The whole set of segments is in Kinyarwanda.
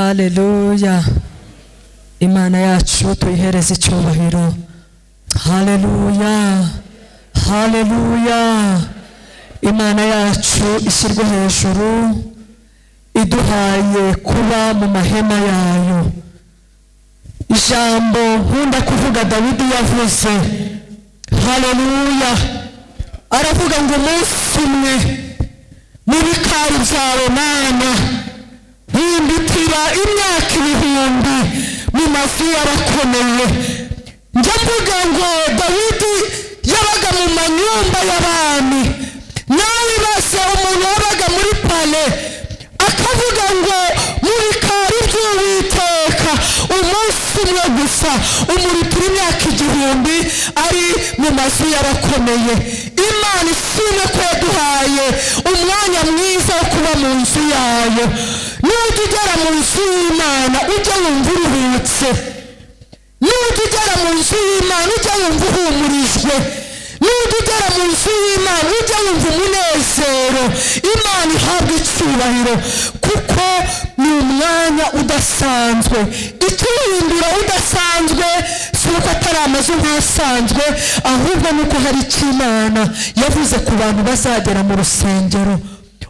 Haleluya. Imana yacu tuyihereze icyubahiro. Haleluya. Haleluya. Imana yacu ishyirwe hejuru, iduhaye kuba mu mahema yayo. Ijambo nkunda kuvuga Dawidi yavuze. Haleluya. Aravuga ngo umunsi umwe mu bikari byawe Mana hindutira imyaka 1000 mu mazu y'abakomeye. Njya mvuga ngo Dawidi yabaga mu manyumba y'abami, nawe base umuntu wabaga muri pale akavuga ngo mu bikari by'Uwiteka umunsi umwe gusa umurutira imyaka 1000 ari mu mazu y'abakomeye. Imana ishimwe ko yaduhaye umwanya mwiza wo kuba mu nzu yayo. Nujya ugera mu nzu y'Imana ujya wumva uruhutse, nujya ugera mu nzu y'Imana ujya wumva uhumurijwe, nujya ugera mu nzu y'Imana ujya wumva umunezero. Imana ihabwa icyubahiro kuko ni umwanya udasanzwe. Ituhindura udasanzwe si uko atari amazu nk'asanzwe, ahubwo nuko hari icyo Imana yavuze ku bantu bazagera mu rusengero.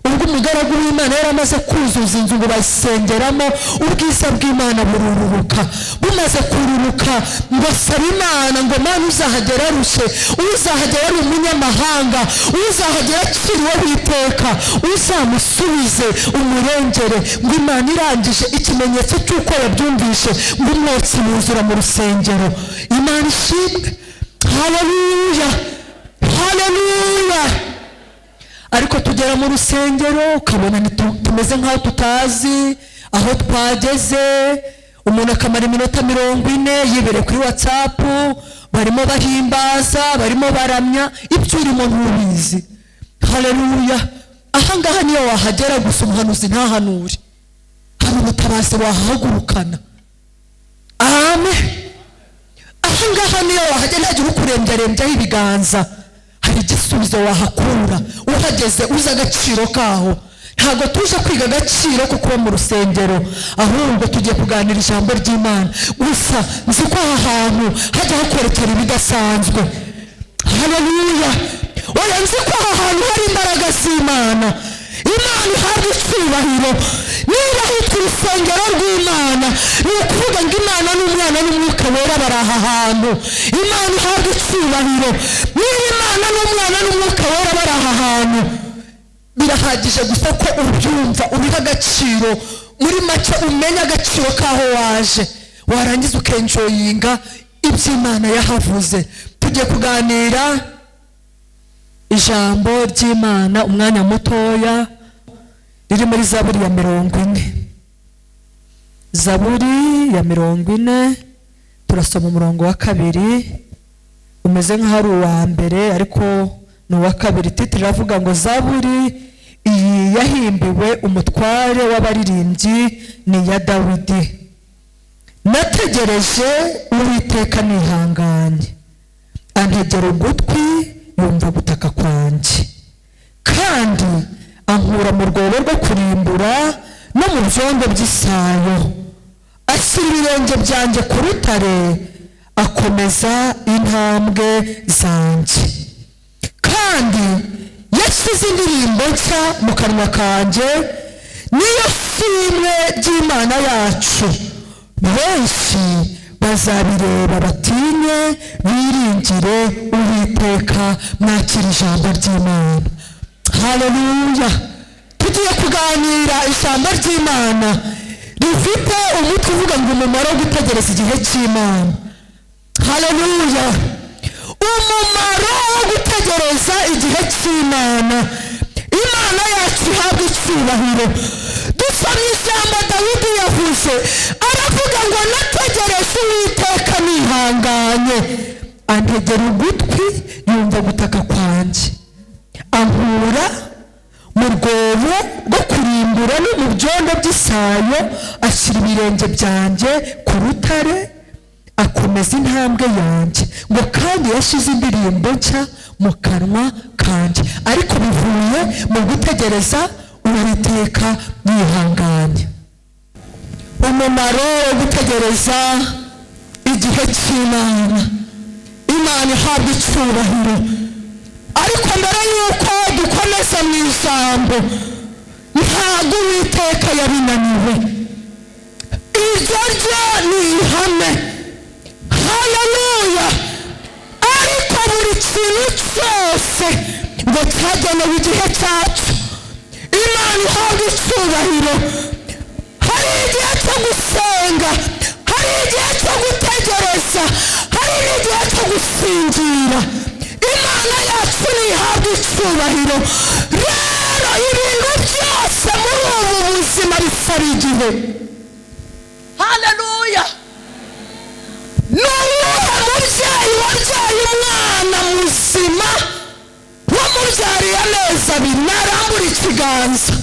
Ubwo umugaragu w'Imana yaramaze kuzuza inzu ngo bayisengeramo, ubwiza bw'Imana bururuka. Bumaze kururuka ngo saba Imana ngo Mana uzahagera arushe, uzahagera ari umunyamahanga, uzahagera akiriwe witeka, uzamusubize umurengere. Ngo Imana irangije ikimenyetso cy'uko yabyumvishe ngo umwotsi wuzura mu rusengero. Imana ishimwe. Haleluya. Haleluya. Ariko tugera mu rusengero ukabona tumeze nk'aho tutazi aho twageze. Umuntu akamara iminota 40 yibere kuri WhatsApp, barimo bahimbaza, barimo baramya, ibyo urimo ntubizi. Haleluya. Ahangaha niyo wahagera gusa umuhanuzi ntahanure, hari umutabazi wahagurukana. Amen. Ahangaha niyo wahagera ntagira ukurembya ibiganza, hari igisubizo wahakura. Uhageze uzi agaciro kaho. Ntabwo tuje kwiga agaciro ko kuba mu rusengero, ahubwo tugiye kuganira ijambo ry'Imana. Gusa nzi ko aha hantu hajya hakorekera ibidasanzwe. Haleluya. Oya, nzi ko aha hantu hari imbaraga z'Imana. Imana ihabwa icyubahiro. Niba hitwa urusengero rw'Imana, ni ukuvuga ngo Imana n'Umwana n'Umwuka Wera bari aha hantu. Imana ihabwa icyubahiro. Niba Imana n'Umwana n'Umwuka Wera bari aha hantu, birahagije gusa ko ubyumva, ubiha agaciro. Muri make umenya agaciro kaho waje, warangiza ukenjoyinga iby'Imana yahavuze. Tugiye kuganira ijambo ry'Imana umwanya mutoya riri muri Zaburi ya 40. Zaburi ya 40 turasoma umurongo wa 2, umeze nk'aho uwa mbere ariko ni uwa 2. Titiri iravuga ngo Zaburi iyi yahimbiwe umutware w'abaririmbyi ni ya Dawidi. Nategereje Uwiteka nihanganye, antegera ugutwi yumva gutaka kwanjye, kandi ankura mu rwobo rwo kurimbura no mu byondo by'isayo. Ashyira ibirenge byanjye ku rutare, akomeza intambwe zanjye. Kandi yashyize indirimbo nshya mu kanwa kanjye, niyo shimwe ry'Imana yacu. Benshi bazabireba batinye, biringire Uwiteka. Mwakira ijambo ry'Imana. Haleluya. Tugiye kuganira ijambo ry'Imana rifite umutwe uvuga ngo umumaro wo gutegereza igihe cy'Imana. Haleluya. Umumaro wo gutegereza igihe cy'Imana. Imana yacu ihabwa icyubahiro. Dusomye ijambo Dawidi yavuze, aravuga ngo nategereje Uwiteka nihanganye, antegera ugutwi yumva gutaka kwanjye, ankura mu rwobo rwo kurimbura no mu byondo by'isayo. Ashyira ibirenge byanjye ku rutare, akomeza intambwe yanjye. Ngo kandi yashyize indirimbo nshya mu kanwa kanjye. Ariko bivuye mu gutegereza Uwiteka yihanganye. umumaro wo gutegereza igihe cy'Imana. Imana ihabwa icyubahiro. Ariko mbere yuko dukomeza mu ijambo, ntabwo Uwiteka yabinaniwe. Iryo ryo ni ihame. Haleluya. Ariko buri kintu cyose ngo cyagenewe igihe cyacu. Imana ihabwa icyubahiro. Hari igihe cyo gusenga, hari igihe cyo gutegereza, hari n'igihe cyo gusinzira. Imana yacu ntihabwa icyubahiro. Rero ibintu byose muri ubu buzima bisaba igihe. Haleluya. N'uwuhe mubyeyi wabyaye umwana muzima wamubyariye amezi 2 narambura ikiganza?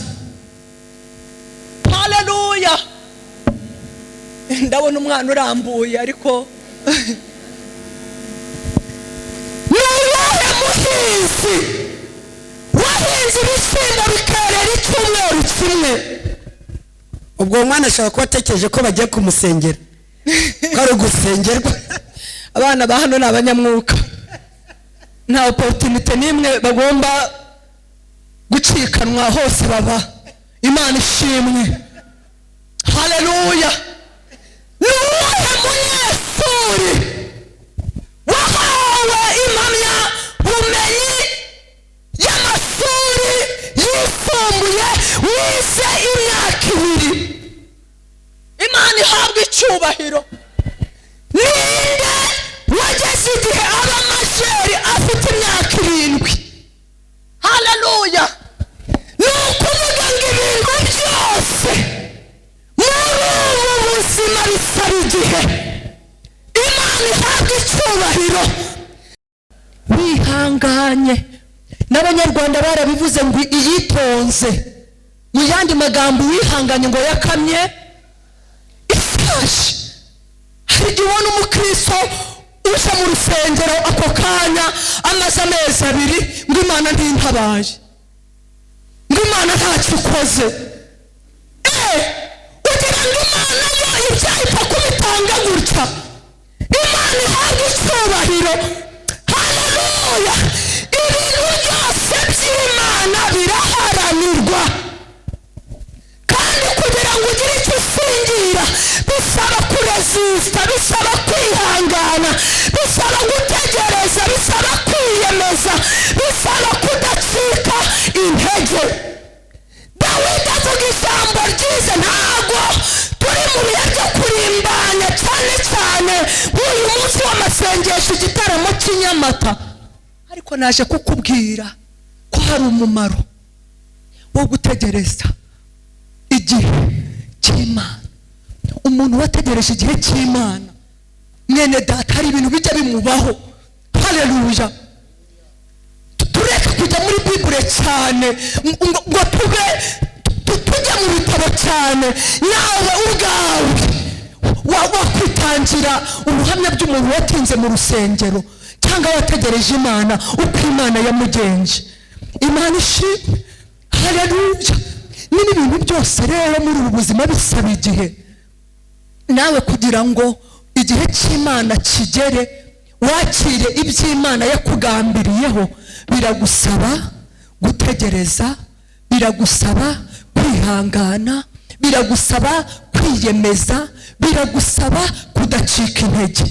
Haleluya. Ndabona umwana urambuye ariko n'uwuhe muhinzi wahinze ibishyimbo bikerera icyumweru kimwe? ubwo umwana ashobora kuba atekereje ko bagiye kumusengera, ko ari gusengerwa. Abana ba hano ni abanyamwuka, nta opportunity n'imwe bagomba gucikanwa, hose baba. Imana ishimwe. Haleluya. N'uwuhe munyeshuri wahawe impamya bumenyi y'amashuri yisumbuye wize imyaka 2? Imana ihabwa icyubahiro. Ninde wageze igihe aba majeri afite imyaka 7? Haleluya. Ni ukuvuga ngo ibintu byose muri ubu buzima bisaba igihe. Imana ihabwa icyubahiro. Wihanganye. N'Abanyarwanda barabivuze ngo iyitonze. Mu yandi magambo, wihanganye ngo yakamye ifashe. Hari igihe ubona umukristo uje mu rusengero ako kanya amaze amezi 2 ngo Imana ntintabaye, ngo Imana ntacyo ikoze. Ugira ngo Imana yo ibyahita kubitanga gutya. Imana ihabwa icyubahiro. Haleluya. Ibintu byose by'Imana biraharanirwa, kandi kugira ngo ugire icyo usingira bisaba kuresista, bisaba kwihangana, bisaba gutegereza, bisaba kwiyemeza, bisaba kudacika intege. Dawidi avuga ijambo ryiza. Ntabwo turi mu bihe byo kurimbanya, cyane cyane uyu munsi w'amasengesho, igitaramo cy'Inyamata, ariko naje kukubwira ko hari umumaro wo gutegereza igihe cy'Imana. Umuntu wategereje igihe cy'Imana, mwene data, hari ibintu bijya bimubaho. Haleluya. Tureka kujya muri Bible cyane ngo tujya mu bitabo cyane. Nawe ubwawe wakwitangira ubuhamya by'umuntu watinze mu rusengero, cyangwa wategereje Imana uko Imana yamugenje. Imana ishimwe. Haleluya. N'ibintu byose rero muri ubu buzima bisaba igihe. Nawe kugira ngo igihe cy'Imana kigere, wakire iby'Imana yakugambiriyeho, biragusaba gutegereza, biragusaba kwihangana, biragusaba kwiyemeza, biragusaba kudacika intege.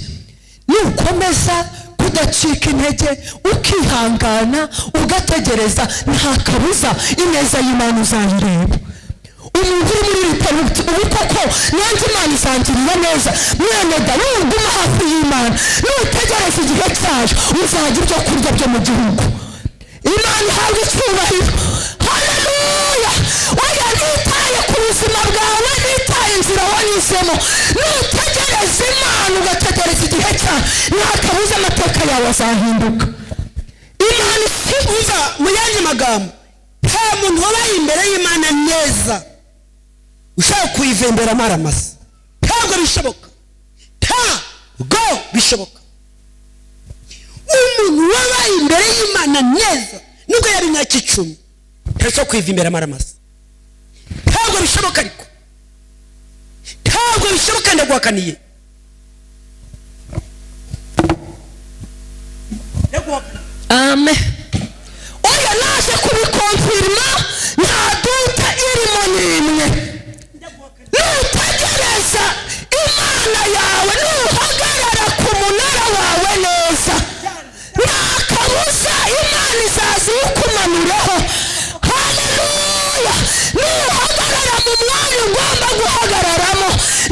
Nukomeza kudacika intege, ukihangana, ugategereza, nta kabuza ineza y'Imana uzayireba. Umuntu uri muri bitaro ubu koko nanjye Imana izangirira neza. Mwene Dawidi, uguma hafi y'Imana, nutegereza igihe cyayo uzagira ibyo kurya byo mu gihugu. Imana ihabwa icyubahiro. Haleluya. Oya, nitaye ku buzima bwawe, nitaye inzira wanyuzemo, nutegereza Imana ugategereza igihe cyayo, nta kabuza amateka yawe azahinduka. Imana Umva, mu yandi magambo, nta muntu wabaye imbere y'Imana neza ushaka kuyivembera amaramasa. Ntabwo bishoboka. Ntabwo bishoboka. Umuntu wabaye imbere y'Imana neza, nubwo yari imyaka 10, ntacyo kuyivimbera amaramasa. Ntabwo bishoboka. Ariko bishoboka ndaguhakaniye. Amen. Oya naje kubikonfirma nta duta irimo n'imwe. Nutegereza Imana yawe, nuhagarara ku munara wawe neza, nta kabuza Imana izaza ikumanureho. Haleluya. Nuhagarara mu mwanya ugomba guhagararamo,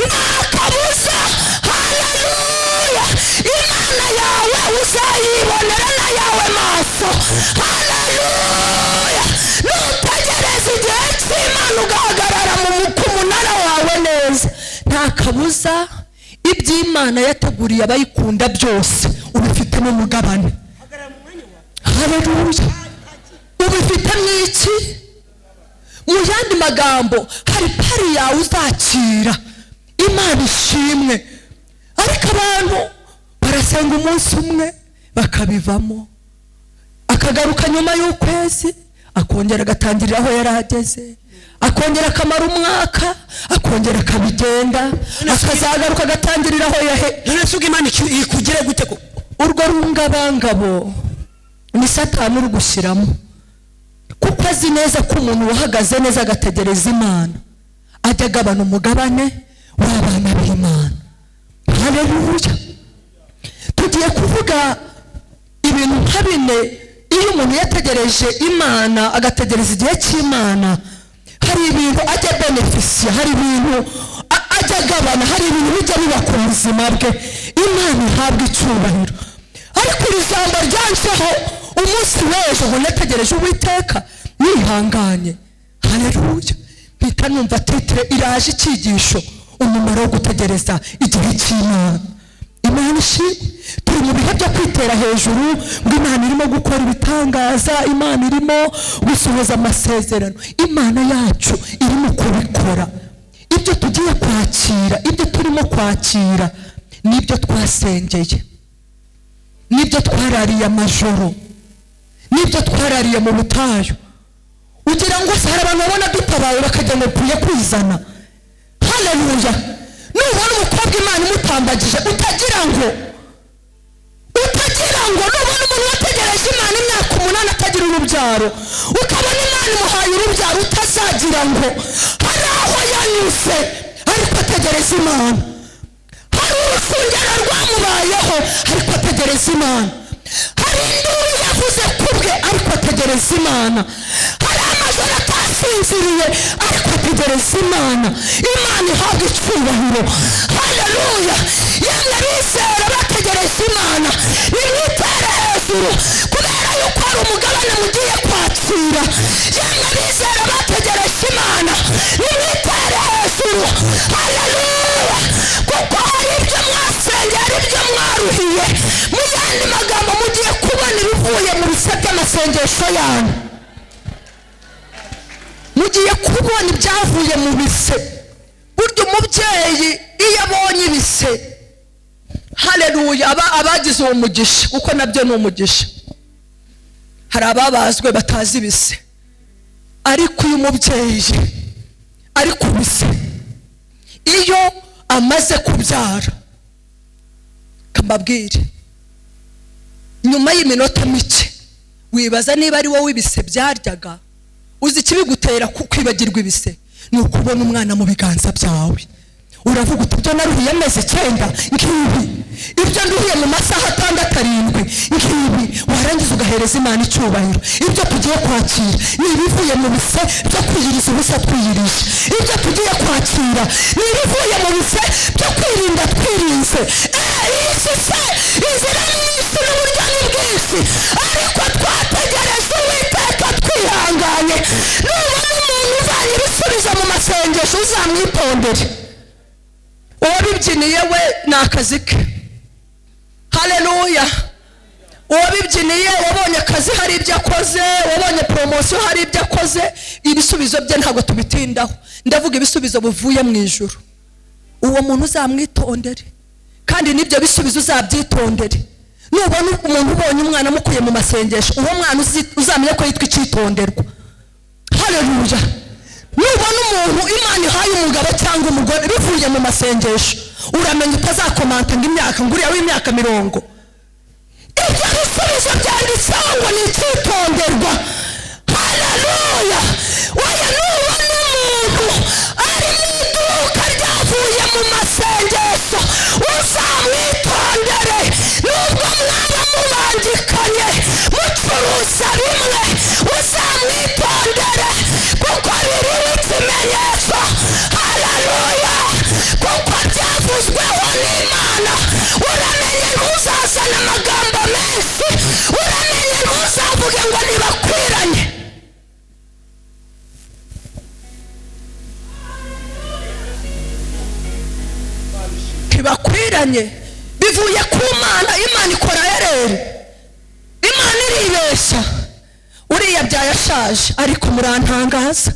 nta kabuza. Haleluya. Imana yawe uzayibonera na yawe maso. Haleluya. Nutegereza igihe cy'Imana ugahagarara ku munara wawe neza, nta kabuza iby'Imana yateguriye abayikunda byose ubifitemo umugabane. Haleluya. Ubifitemo iki? Mu yandi magambo, hari pari yawe uzakira. Imana ishimwe. Ariko abantu barasenga umunsi umwe bakabivamo, akagaruka nyuma y'ukwezi akongera agatangirira aho yari ageze, akongera akamara umwaka akongera akabigenda, akazagaruka agatangirira aho none se Imana ikugire gute ko urwo rungabangabo ni Satani uri gushyiramo, kuko azi neza ko umuntu wahagaze neza agategereza Imana ajya agabana umugabane w'abana b'Imana. Haleluya. Tugiye kuvuga ibintu nka bine. Iyo umuntu yategereje Imana agategereza igihe cy'Imana, hari ibintu ajya benefisiya, hari ibintu ajya agabana, hari ibintu bijya biba ku buzima bwe. Imana ihabwa icyubahiro. Ariko iri jambo ryanzeho umunsi w'ejo ngo nategereje Uwiteka nihanganye. Haleluya. Mpita numva titire iraje icyigisho, umumaro wo gutegereza igihe cy'Imana. Imana ishimwe. Turi mu bihe byo kwitera hejuru ngo Imana irimo gukora ibitangaza, Imana irimo gusohoza amasezerano. Imana yacu irimo kubikora. Ibyo tugiye kwakira, ibyo turimo kwakira, nibyo twasengeye, nibyo twarariye amajoro, nibyo twarariye mu butayu. Ugira ngo hari abantu babona dutabaye bakajya ngo tuye kwizana. Haleluya. Nubona umukobwa Imana imutambagije utagira ngo nubona umuntu wategereje Imana imyaka 8 atagira urubyaro, ukabona Imana imuhaye urubyaro utazagira ngo hari aho yanyuze, ariko ategereza Imana. Hari urusengero rwamubayeho ariko ategereza Imana. Hari induru yavuze kubwe ariko ategereza Imana. Hari amajoro atasinziriye ariko ategereza Imana. Imana ihabwa icyubahiro. Haleluya. Yemwe bizera bategereza Imana nimwitere hejuru, kubera yuko hari umugabane mugiye kwakira. Yemwe bizera bategereza Imana nimwitere hejuru. Haleluya. Kuko hari ibyo mwasengera, hari ibyo mwaruhiye. Mu yandi magambo mugiye kubona ibivuye mu bise by'amasengesho yanyu. Mugiye kubona ibyavuye mu bise. Burya umubyeyi iyo abonye ibise, haleluya, abagize uwo mugisha, kuko nabyo ni umugisha. Hari ababazwe batazi ibise, ariko uyu mubyeyi ari ku bise, iyo amaze kubyara, kambabwire, nyuma y'iminota mike wibaza niba ari wowe ibise byaryaga. Uzi ikibigutera kwibagirwa ibise? Ni ukubona umwana mu biganza byawe. Uravuga uti ibyo naruhiye amezi 9 ngibi, ibyo nduhiye mu masaha 6-7 ngibi, warangiza ugahereza Imana icyubahiro. Ibyo tugiye kwakira ni ibivuye mu bise byo kwiyiriza ubusa twiyirije. Ibyo tugiye kwakira ni ibivuye mu bise byo kwirinda twirinze. Isi se inzira nyinshi n'uburyo ni bwinshi, ariko twategereje Uwiteka twihanganye. Nubona umuntu uzanye ibisubizo mu masengesho uzamwitondere. Uwabibyiniye we ni akazi ke. Haleluya. Uwabibyiniye wabonye akazi, hari ibyo akoze, wabonye promosiyo, hari ibyo akoze. Ibisubizo bye ntabwo tubitindaho. Ndavuga ibisubizo buvuye mu ijuru. Uwo muntu uzamwitondere, kandi nibyo bisubizo uzabyitondere. Nubona umuntu ubonye umwana mukuye mu masengesho, uwo mwana uzamenye ko yitwa icyitonderwa. Haleluya. nubona umuntu Imana ihaye umugabo cyangwa umugore bivuye mu masengesho uramenya utazakomanta ngo imyaka nguriya w'imyaka 50. Ibyo bisubizo byanditseho ngo ni icyitonderwa. Haleluya. Oya, nubona umuntu ari mu iduka ryavuye mu masengesho uzamwitondere, nubwo mwaba mubangikanye mucuruza bimwe uzamwitondere, kuko biriho ikimenyetso. Haleluya. Kuko byavuzweho n'Imana. Uramenye ntuzazane amagambo menshi, uramenye ntuzavuge ngo ntibakwiranye. Ntibakwiranye bivuye ku Mana. Imana ikora ereri, Imana iribeshya. Uriya byaye ashaje ariko murantangaza,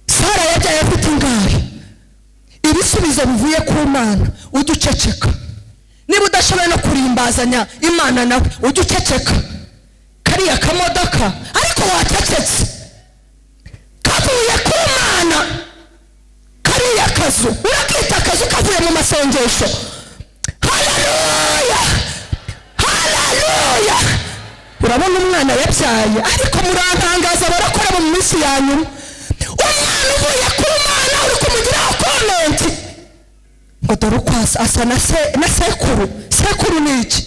Sara yabyaye afite ingari. Ibisubizo bivuye ku Mana. Ujye uceceka. Niba udashoboye no kurimbazanya Imana nawe ujye uceceka. Kariya kamodoka ariko wacecetse kavuye ku Mana. Kariya kazu urakita akazu kavuye mu masengesho. Haleluya. Haleluya. Urabona umwana yabyaye ariko murantangaza barakora mu minsi ya nyuma. Umwana uvuye ku Mana uri kumugiraho comment ngo dore uko asa na sekuru. Sekuru ni iki?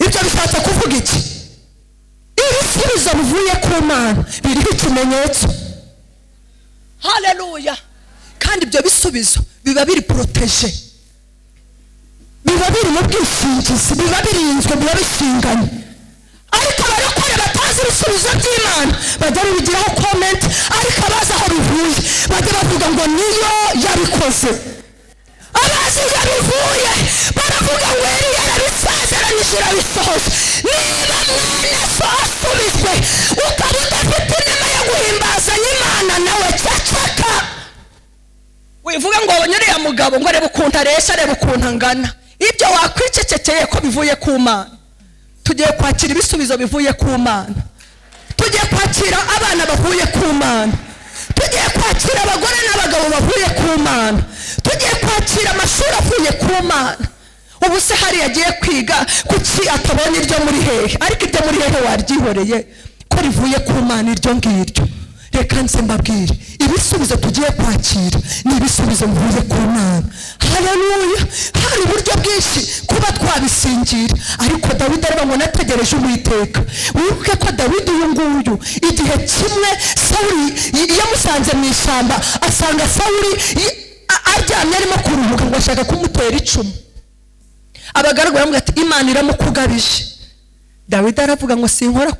Ibyo bishatse kuvuga iki? Ibisubizo bivuye ku Mana biriho ikimenyetso. Haleluya. Kandi ibyo bisubizo biba biri protege, biba biri mu bwishingizi, biba birinzwe, biba bishinganye. Ariko abarokore batazi ibisubizo by'Imana bajya bibigiraho comment, ariko abazi aho bivuye bajya bavuga ngo niyo yabikoze. Abazi iyo bivuye baravuga ngo yari yarabisezeranyije irabisohoza. Niba mwene so asubizwe ukaba udafite inema yo guhimbazanya Imana, nawe ceceka. Wivuga ngo uriya mugabo ngo arebe ukuntu aresha, arebe ukuntu angana. Ibyo wakwicecekeye ko bivuye ku Mana. Tugiye kwakira ibisubizo bivuye ku Mana. Tugiye kwakira abana bavuye ku Mana. Tugiye kwakira abagore n'abagabo bavuye ku Mana. Tugiye kwakira amashuri avuye ku Mana. Ubu se hari yagiye kwiga kuki atabonye iryo muri hehe? Ariko iryo muri hehe waryihoreye ko rivuye ku Mana iryo ngiryo. Reka nze mbabwire ibisubizo tugiye kwakira ni ibisubizo bivuye ku Mana. Haleluya. Hari uburyo bwinshi kuba twabisingira, ariko Dawidi aravuga ngo nategereje Uwiteka. Wibuke ko Dawidi uyu nguyu igihe kimwe Sawuli yamusanze mu ishyamba, asanga Sawuli aryamye arimo kuruhuka ngo ashaka kumutera icumu. Abagaragu baramubwira ati Imana iramukugabije. Dawidi aravuga ngo sinkora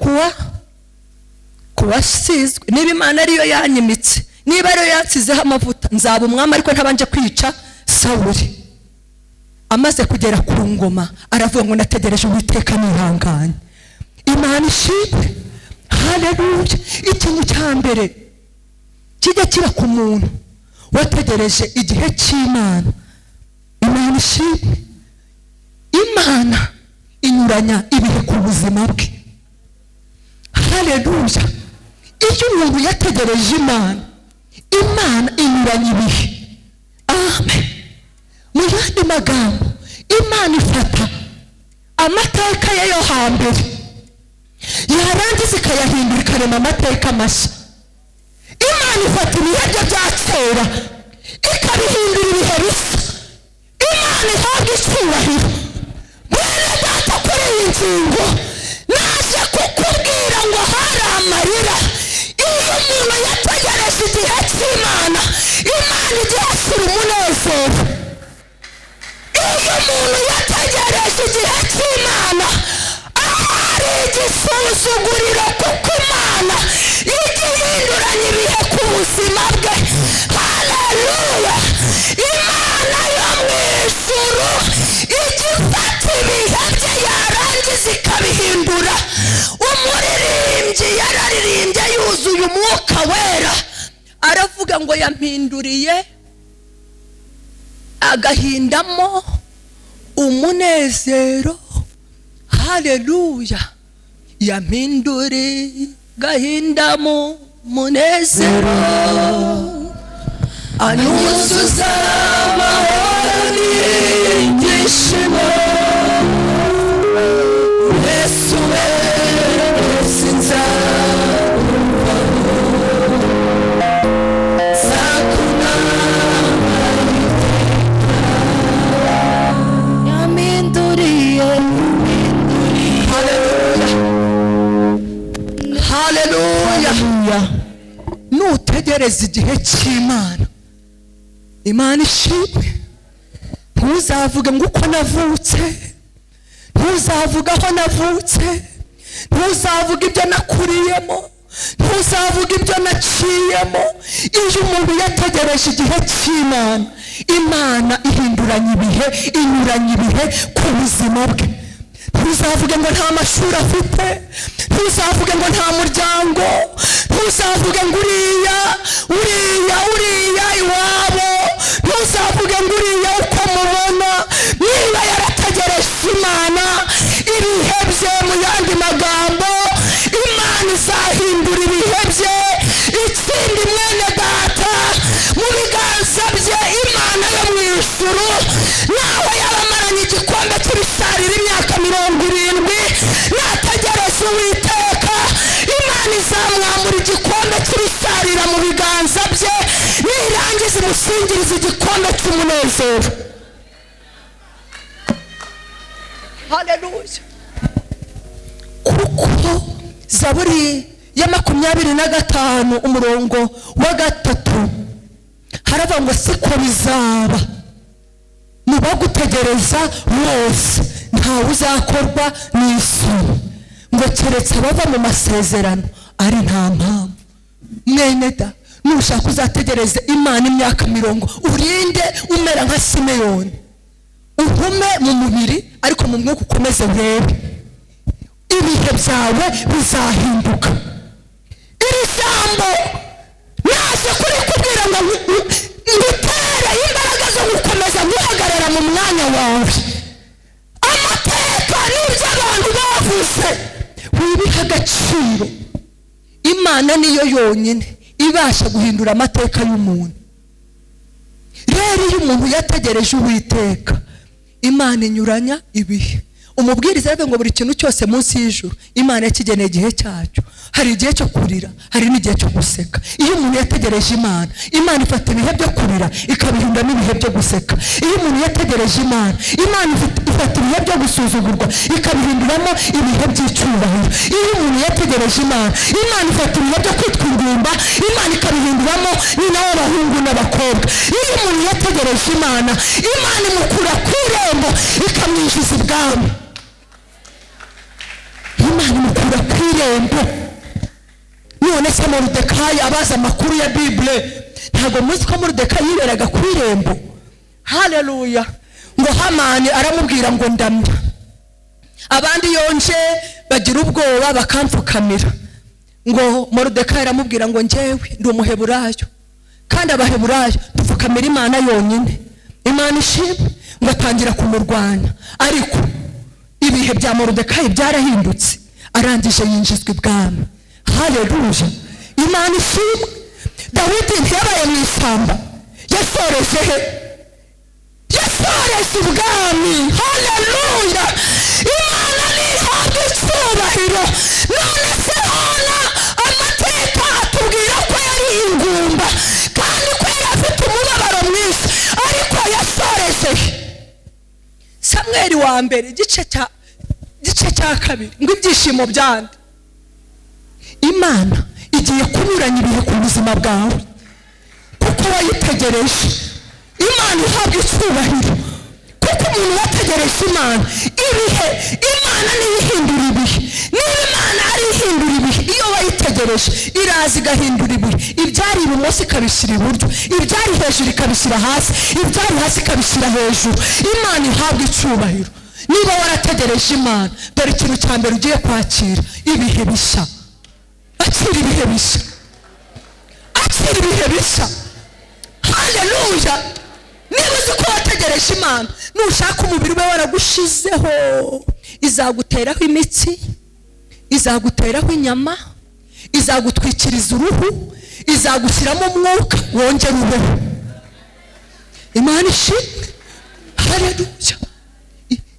kuwasizwe. Niba Imana ariyo yanyimitse, niba ariyo yansizeho amavuta, nzaba umwami ariko ntabanje kwica Sawuli. Amaze kugera ku ngoma aravuga ngo nategereje Uwiteka nihanganye. Imana ishimwe. Haleluya. Ikintu cya mbere kijya kiba ku muntu wategereje igihe cy'Imana. Imana ishimwe. Imana inyuranya ibihe ku buzima bwe. Haleluya. Iyo umuntu yategereje Imana, Imana inyuranya ibihe. Amen. Mu yandi magambo, Imana ifata amateka ye yo hambere yarangiza ikayahindura ikarema amateka mashya. Imana ifata ibihe bya kera ikabihindura ibihe bisa. Imana ihabwa icyubahiro. Mwene data, kuri iyi ngingo naje kukubwira ngo hari amarira. Iyo umuntu yategereje igihe cy'Imana, Imana igihe ashyira umunezero. Iyo umuntu yategereje igihe cy'Imana, ahari igisuzuguriro, kuko Imana ijya ihinduranya ibihe ku buzima bwe. Haleluya. Imana yo mu ijuru ijya ifata ibihe bye yarangiza ikabihindura. Umuririmbyi yararirimbye yuzuye Umwuka Wera, aravuga ngo yampinduriye agahindamo umunezero. Haleluya. Yampinduriye gahindamo munezero anuzuza amahoro n'ibyishimo. Yesu we sinzakuvaho, nzakunama yampinduriye. Haleluya. Nutegereza igihe cy'Imana, Imana ishimwe. Ntuzavuge ngo uko navutse, ntuzavuge aho navutse, ntuzavuge ibyo nakuriyemo, ntuzavuge ibyo naciyemo. Iyo umuntu yategereje igihe cy'Imana, Imana ihinduranya ibihe, inyuranya ibihe ku buzima bwe. Ntuzavuge ngo nta mashuri afite, ntuzavuge ngo nta muryango, ntuzavuge ngo uriya iwabo, ntuzavuge ngo uriya uko mubona. Niba yarategereje Imana, ibihe bye, mu yandi magambo, Imana izahindura ibihe bye. Ikindi mwene data, mu biganza bye Imana yo mu ijuru, nawe yabamaranye igikombe cy'ibisharira imyaka 70, nategereza Uwiteka, Imana izamwambura igikombe cy'ibisharira mu biganza bye, nirangiza imusingiriza igikombe cy'umunezero. Haleluya. Kuko Zaburi ya 25 umurongo wa 3 haravuga ngo siko bizaba mu bagutegereza bose, ntawe uzakorwa n'isoni, ngo keretse abava mu masezerano ari nta mpamvu. Mwene da, nushaka uzategereze Imana imyaka 40, urinde umera nka Simeyoni, uhume mu mubiri ariko mu mwuka ukomeze urebe. Ibihe byawe bizahinduka. Iri jambo naje kuri kubwira ngo ngutere imbaraga zo gukomeza guhagarara mu mwanya wawe. Amateka n'ibyo abantu bavuze wibiha agaciro. Imana niyo yonyine ibasha guhindura amateka y'umuntu. Rero iyo umuntu yategereje Uwiteka, Imana inyuranya ibihe. Umubwiriza yavuze ngo buri kintu cyose munsi y'ijuru Imana yakigeneye igihe cyacyo. Hari igihe cyo kurira, hari n'igihe cyo guseka. Iyo umuntu yategereje Imana, Imana ifata ibihe byo kurira ikabihindura n'ibihe byo guseka. Iyo umuntu yategereje Imana, Imana ifata ibihe byo gusuzugurwa ikabihinduramo ibihe by'icyubahiro. Iyo umuntu yategereje Imana, Imana ifata ibihe byo kwitwa ingumba, Imana ikabihinduramo nyina w'abahungu n'abakobwa. Iyo umuntu yategereje Imana, Imana imukura ku irembo ikamwinjiza ibwami. Imana imukura ku irembo. None se Moridekayi abaza amakuru ya Bible, ntabwo muzi ko Moridekayi yiberaga ku irembo? Haleluya. Ngo Hamani aramubwira ngo ndamya, abandi yonje bagira ubwoba bakamfukamira. Ngo Moridekayi aramubwira ngo njyewe ndi umuheburayo, kandi abaheburayo dupfukamira Imana yonyine. Imana ishimwe. Ngo atangira kumurwanya, ariko ibihe bya Moridekayi byarahindutse, arangije yinjizwa ibwami. Haleluya. Imana ishimwe. Dawidi ntiyabaye mu ishyamba, yasoreje he? Yasoreje ubwami. Haleluya. Imana nihabwa icyubahiro. None se hona amateka atubwira ko yari ingumba, kandi ko yari afite umubabaro mwinshi, ariko yasoreje Samweli wa mbere igice cya 2 ngo ibyishimo byande. Imana igiye kunyuranya ibihe ku buzima bwawe kuko wayitegereje. Imana ihabwa icyubahiro kuko umuntu wategereje Imana, ibihe Imana niyo ihindura ibihe. Niba Imana ari ihindura ibihe, iyo wayitegereje iraza igahindura ibihe. Ibyari ibumoso ikabishyira iburyo, ibyari hejuru ikabishyira hasi, ibyari hasi ikabishyira hejuru. Imana ihabwa icyubahiro. Niba warategereje Imana, dore ikintu cya mbere ugiye kwakira ibihe bishya. Akira ibihe bishya, akira ibihe bishya. Haleluya. Niba uzi ko wategereje Imana, nushaka umubiri we waragushizeho, izaguteraho imitsi, izaguteraho inyama, izagutwikiriza uruhu, izagushyiramo umwuka wongera ubeho. Imana ishimwe. Haleluya.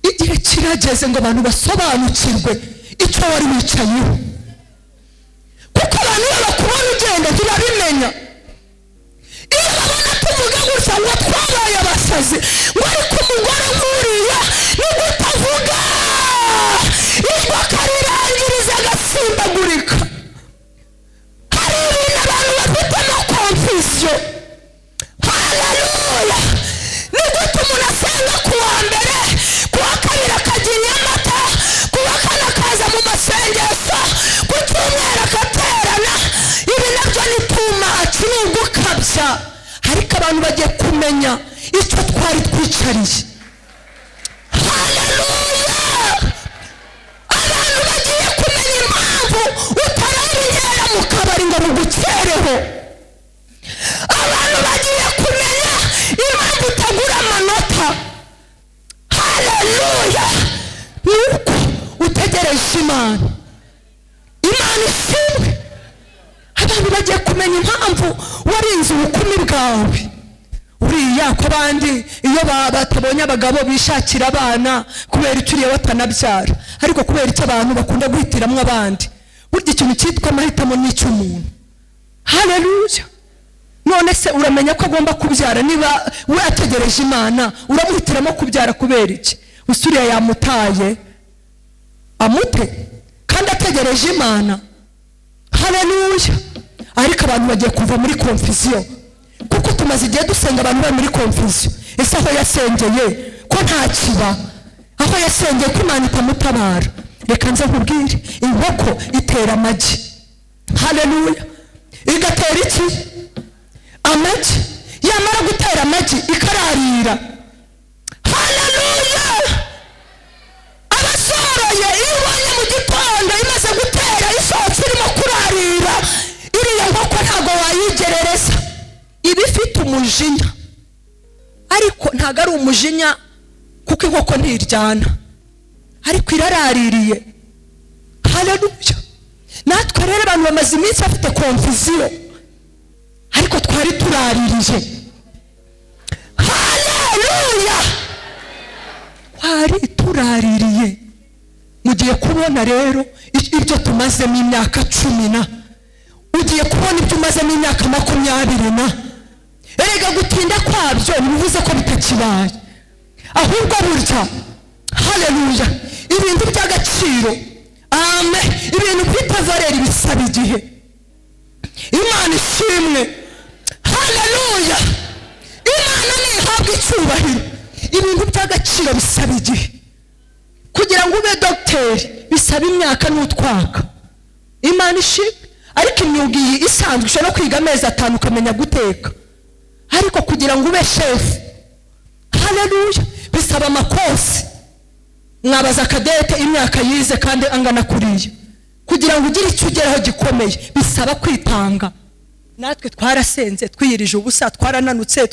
Igihe kirageze ngo abantu basobanukirwe icyo wari wicayeho, kuko abantu iyo bakubona ugenda ntibabimenya. Iyo babona tuvuga gutya ngo twabaye abasazi, ngo ariko umugore nk'uriya nibwo utavuga, ijwi akarirangiriza agasimbagurika. Hari ibintu abantu bafitemo confusion. Haleluya. Ni gute umuntu asenga ku wa mbere, ku wa kabiri akajya i Nyamata, ku wa kane akaza mu masengesho, ku cyumweru agaterana. Ibi nabyo ni too much, ni ugukabya. Ariko abantu bagiye kumenya icyo twari twicariye. Haleluya. Abantu bagiye kumenya impamvu utarara inkera mu kabari ngo bugukereho. Abantu bagiye kumenya impamvu utagura amanota. Haleluya. Nuko utegereje Imana. Imana ishimwe. Abantu bagiye kumenya impamvu warinze ubukumi bwawe. Uriya ko abandi iyo batabonye abagabo bishakira abana kubera icyo uriya batanabyara, ariko kubera icyo abantu bakunda guhitiramwo abandi. Burya ikintu cyitwa amahitamo ni icy'umuntu. Haleluya. None se uramenya ko agomba kubyara? Niba we ategereje Imana, uramuhitiramo kubyara kubera iki? Usuriya yamutaye amute kandi ategereje Imana. Haleluya. Ariko abantu bagiye kuva muri confusion, kuko tumaze igihe dusenga abantu bari muri confusion. Ese aho yasengeye ko nta kiba, aho yasengeye ko Imana itamutabara. Reka nze nkubwire, inkoko itera amagi. Haleluya. Igatera iki? Amagi. Yamara gutera amagi ikararira. Haleluya. Abasoroye iyo ubonye mu gitondo imaze gutera ishoka irimo kurarira, iriya nkoko ntabwo wayigerereza. Iba ifite umujinya, ariko ntabwo ari umujinya kuko inkoko ntiryana, ariko iraraririye. Haleluya. Natwe rero abantu bamaze iminsi bafite confusion, ariko twari turaririye. Haleluya. Twari turaririye. Mugiye kubona rero ibyo tumazemo imyaka 10, ugiye kubona ibyo umazemo imyaka 20. Erega gutinda kwabyo ntibivuze ko bitakibaye, ahubwo burya. Haleluya. Ibintu by'agaciro, amen, ibintu bita valeur bisaba igihe. Imana ishimwe. Haleluya. Imana nihabwa icyubahiro. Ibintu by'agaciro bisaba igihe. Kugira ngo ube docteur bisaba imyaka n'utwaka. Imana ishimwe. Ariko imyuga iyi isanzwe ushobora kwiga amezi 5 ukamenya guteka, ariko kugira ngo ube chef, haleluya, bisaba amakosi. Mwabaza Kadete imyaka yize kandi angana kuriya. Kugira ngo ugire icyo ugeraho gikomeye bisaba kwitanga. Natwe twarasenze, twiyirije ubusa, twarananutse,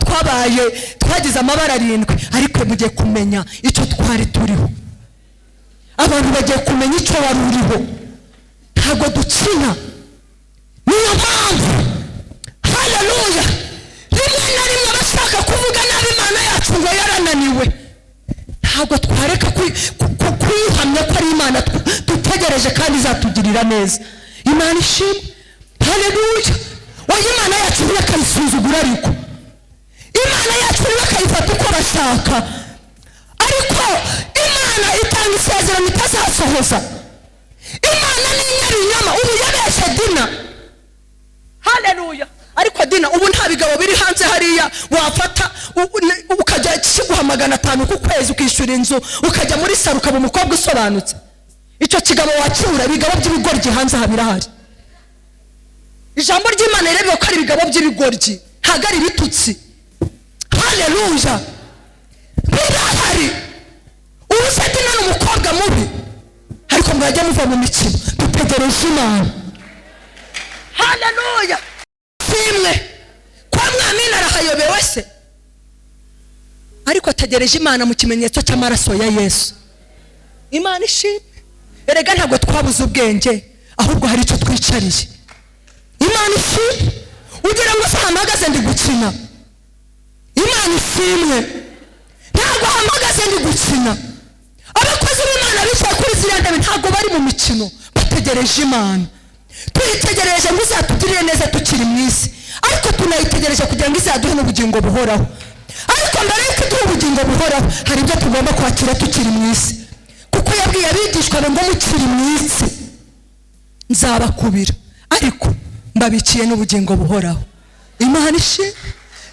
twabaye, twagize amabara 7, ariko mugiye kumenya icyo twari turiho. Abantu bagiye kumenya icyo wari uriho. Ntabwo dukina. Niyo mpamvu, haleluya, rimwe na rimwe bashaka kuvuga nabi Imana yacu ngo yarananiwe. Ntabwo twareka kwihamya ko ari Imana dutegereje kandi izatugirira neza. Imana ishimwe. Haleluya. Oya, Imana yacu ntiyakayisuzugura, ariko Imana yacu ntiyakayifata uko bashaka, ariko Imana itanga isezerano itazasohoza. Imana ni nyarinyama. Ubu yabeshe Dina. Haleluya. Ariko Dina ubu nta bigabo biri hanze hariya wafata ukajya kiguha 500 ku kwezi ukishyura inzu, ukajya muri saro ukaba umukobwa usobanutse. Icyo kigabo wacyura ibigabo by'ibigoryi hanze habirahari. Ijambo ry'Imana rero ko ari ibigabo by'ibigoryi, ntago ari bitutsi. Haleluya. Birahari. Ubuze Dina n'umukobwa mubi, ariko mwajya muva mu mikino dutegereje Imana. Haleluya. Simwe kwa Mwamina arahayobewe se, ariko ategereje Imana mu kimenyetso cy'amaraso ya Yesu. Imana ishimwe. Erega ntabwo twabuze ubwenge, ahubwo hari icyo twicariye. Imana ishimwe. Ugira ngo sahamagaze ndi gukina. Imana ishimwe. Ntabwo hamagaze ndi gukina. Abakozi b'Imana bicaye kuri ziriya ntebe ntabwo bari mu mikino, bategereje Imana. Tuyitegereje ngo izatugirire neza tukiri mu isi, ariko tunayitegereje kugira ngo izaduhe n'ubugingo buhoraho. Ariko mbere y'uko iduha ubugingo buhoraho hari ibyo tugomba kwakira tukiri mu isi, kuko yabwiye abigishwa be ngo mukiri mu isi nzabakubira, ariko mbabikiye n'ubugingo buhoraho. Imana ishimwe.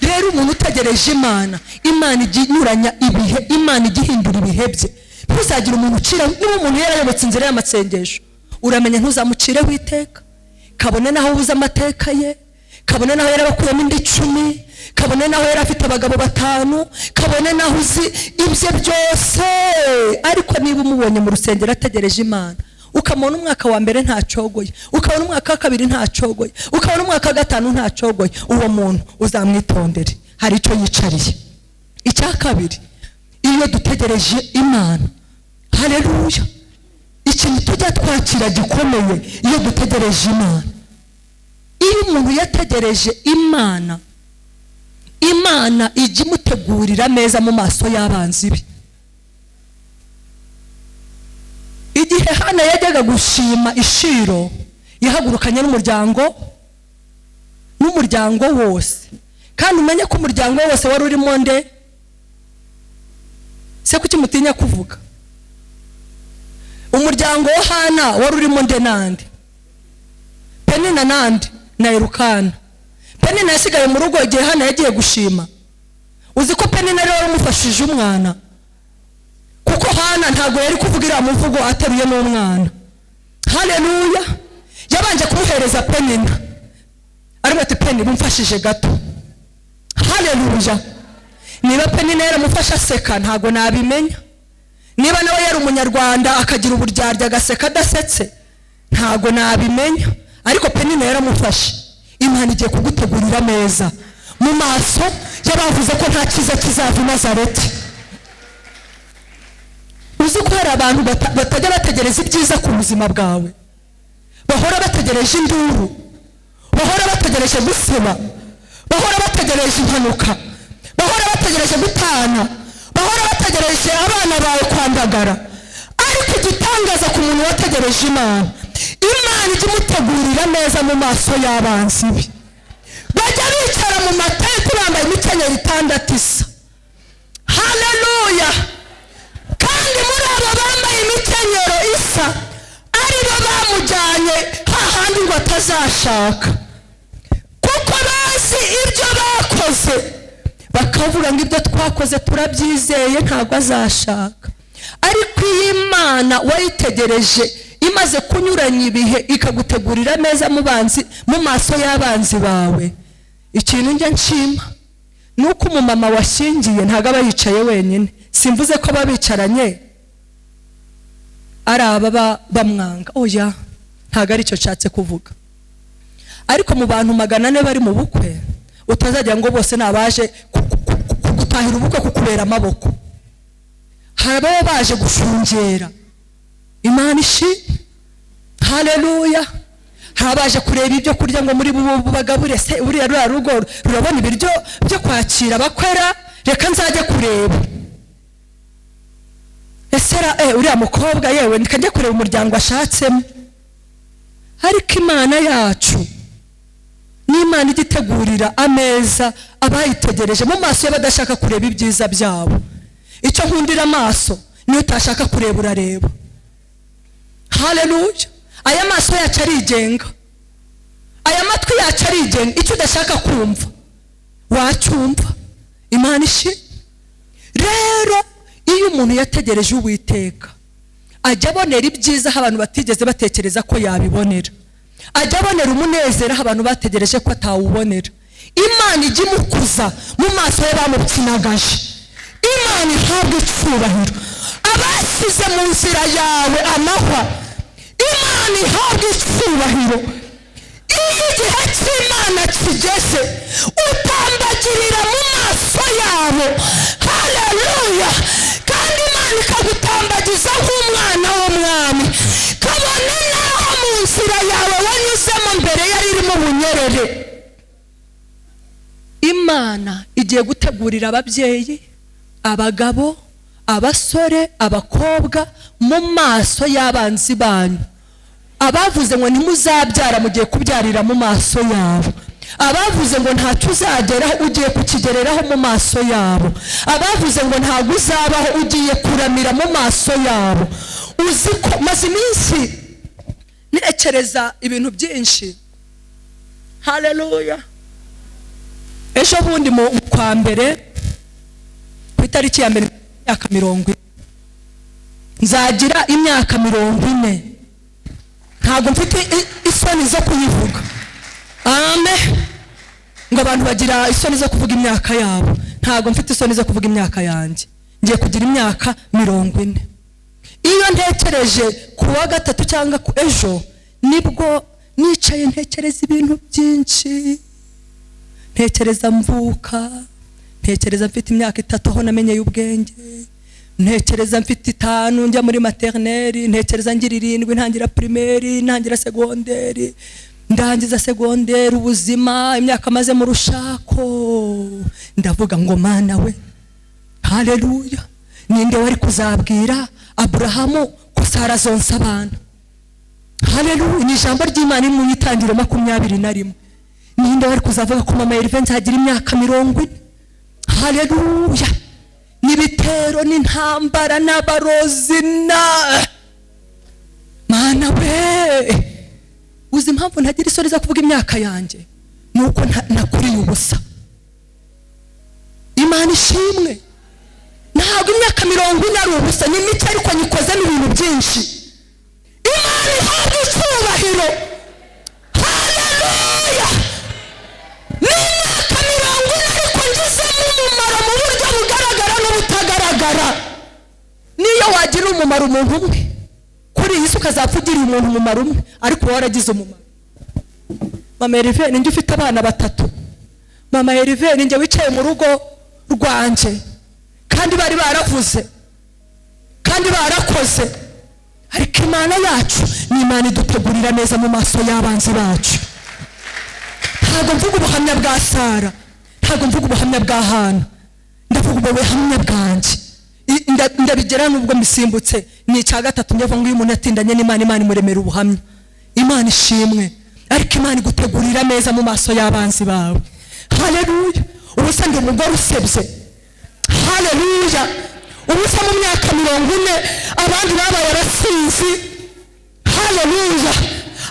Rero umuntu utegereje Imana, Imana inyuranya ibihe, Imana igihindura ibihe bye. Ntuzagira umuntu ucira. Niba umuntu yarayobotse inzira y'amasengesho, uramenya ntuzamucireho iteka. Kabone naho ubuze amateka ye, kabone naho yarabakuyemo indi 10, kabone naho yari afite abagabo 5, kabone naho uzi ibye byose, ariko niba umubonye mu rusengero ategereje Imana, ukamubona umwaka wa mbere ntacogoye, ukabona umwaka wa kabiri ntacogoye, ukabona umwaka wa gatanu ntacogoye, uwo muntu uzamwitondere, hari icyo yicariye. Icya kabiri, iyo dutegereje Imana, haleluya, ikintu tujya twakira gikomeye iyo dutegereje Imana. Iyo umuntu yategereje Imana, Imana ijya imutegurira ameza mu maso y'abanzi be. Igihe Hana yajyaga gushima Ishiro, yahagurukanye n'umuryango wose, kandi umenye ko umuryango wose wari urimo nde? Se kuki mutinya kuvuga? Umuryango wa Hana wari urimo nde nande? Penina nande na Elukana. Penina yasigaye mu rugo igihe Hana yagiye gushima. Uzi ko Penina rero umufashije umwana, kuko Hana ntabwo yari kuvugira muvugo ateruye n'umwana. Haleluya. Yabanje kumuhereza Penina, arimo ati Penina bumfashije gato. Haleluya. Niba Penina yaramufasha aseka ntabwo nabimenya. Niba nawe yari umunyarwanda akagira uburyarya agaseka adasetse ntabwo nabimenya, ariko Penina yaramufashe. Imana igiye kugutegurira ameza mu maso y'abavuze ko nta cyiza kizava i Nazareti. Uzi ko hari abantu batajya bategereza ibyiza ku buzima bwawe, bahora bategereje induru, bahora bategereje guseba, bahora bategereje impanuka, bahora bategereje gutana, bahora bategereje abana bawe kwandagara. Ariko igitangaza ku muntu wategereje Imana, Imana ijya imutegurira neza mu maso y'abanzi be. Bajya bicara mu matente bambaye imikenyero 6 isa. Haleluya. Kandi muri abo bambaye imikenyero isa ari bo bamujyanye hahandi ngo atazashaka, kuko bazi ibyo bakoze, bakavuga ngo ibyo twakoze turabyizeye ntabwo azashaka. Ariko iyi Imana wayitegereje imaze kunyuranya ibihe ikagutegurira ameza mu maso y'abanzi bawe, ikintu njye nshima nuko umumama washingiye ntabwo aba yicaye wenyine. Simvuze ko babicaranye ari aba bamwanga, oya, ntabwo ari cyo nshatse kuvuga. Ariko mu bantu 400 bari mu bukwe, utazajya ngo bose nabaje kugutahira ubukwe kukubera amaboko. Hari abo baje gushungera. Imana ishimwe. Haleluya. Hari abaje kureba ibyo kurya ngo muri bubagabure. Se uriya rugo rurabona ibiryo byo kwakira abakwera, reka nzajye kureba. Esera uriya mukobwa yewe ndikajya kureba umuryango ashatsemo. Ariko Imana yacu ni Imana igitegurira ameza abayitegereje mu maso y'abadashaka kureba ibyiza byabo. Icyo nkundira amaso niyo utashaka kureba urareba. Haleluya. Aya maso yacu arigenga, aya matwi yacu arigenga. Icyo udashaka kumva wacyumva. Imana ishimwe. Rero iyo umuntu yategereje Uwiteka, ajya abonera ibyiza aho abantu batigeze batekereza ko yabibonera, ajya abonera umunezero aho abantu bategereje ko atawubonera. Imana ijya imukuza mu maso y'abamupyinagaje. Imana ihabwa icyubahiro. Abasize mu nzira yawe amahwa, Imana ihabwa icyubahiro. Iyo igihe cy'Imana kigeze utambagirira mu maso yabo. Haleluya. Kandi Imana ikagutambagiza nk'umwana w'umwami, kabone naho mu nzira mbere Imana igiye gutegurira ababyeyi, abagabo, abasore, abakobwa mu maso y'abanzi banyu. Abavuze ngo ntimuzabyara mugiye kubyarira mu maso yabo. Abavuze ngo ntacyo uzageraho ugiye kukigereraho mu maso yabo. Abavuze ngo ntabwo uzabaho ugiye kuramira mu maso yabo. Uzi ko maze iminsi nekereza ibintu byinshi. Haleluya. Ejo bundi mu kwa mbere ku itariki ya mbere imyaka 40 nzagira imyaka 40. Ntabwo mfite isoni zo kuyivuga. Amen. Ngo abantu bagira isoni zo kuvuga imyaka yabo. Ntabwo mfite isoni zo kuvuga imyaka yanjye. Ngiye kugira imyaka 40. Iyo ntekereje ku wa gatatu cyangwa ku ejo, nibwo nicaye ntekereza ibintu byinshi. Ntekereza mvuka, ntekereza mfite imyaka 3 aho namenyeye ubwenge, ntekereza mfite 5 njya muri maternelle, ntekereza ngira 7 ntangira primaire, ntangira secondaire, ndangiza secondaire, ubuzima, imyaka maze mu rushako. Ndavuga ngo Mana we, haleluya, ninde wari kuzabwira Abrahamu ko Sara zonsa abana? Haleluya, ni ijambo ry'Imana mu itangiriro 21. Ninde wari kuzavuga ko mama Herve nzagira imyaka 40? Haleluya. Nibitero n'intambara n'abarozi na Mana we, uzi impamvu ntagira isoni zo kuvuga imyaka yanjye? Nuko nakuriye ubusa. Imana ishimwe. Ntabwo imyaka 40 ari ubusa, ni mike ariko nyikozemo ibintu byinshi. Imana ihabwa icyubahiro. Haleluya. N'imyaka 40 ariko ngizemo umumaro mu buryo bugaragara n'ubutagaragara. Niyo wagira umumaro umuntu umwe kuri iyi si ukazapfugira umuntu umumaro umwe, ariko waragize umumaro. Mama Herve ninjye ufite abana 3. Mama Herve ninjye wicaye mu rugo rwanje, kandi bari baravuze kandi barakoze. Ariko Imana yacu ni Imana idutegurira neza mu maso y'abanzi bacu. Ntabwo mvuga ubuhamya bwa Sara, ntabwo mvuga ubuhamya bwa Hana, ndavuga ubuhamya bwanjye. Ndabigera nubwo mbisimbutse ni icya gatatu njye ngo uyu muntu atindanye n'Imana, Imana imuremera ubuhamya. Imana ishimwe. Ariko Imana igutegurira neza mu maso y'abanzi bawe. Haleluya. Ubusa ndi umugore usebye. Haleluya. Ubusa mu myaka 40 abandi babaye abasinzi. Haleluya.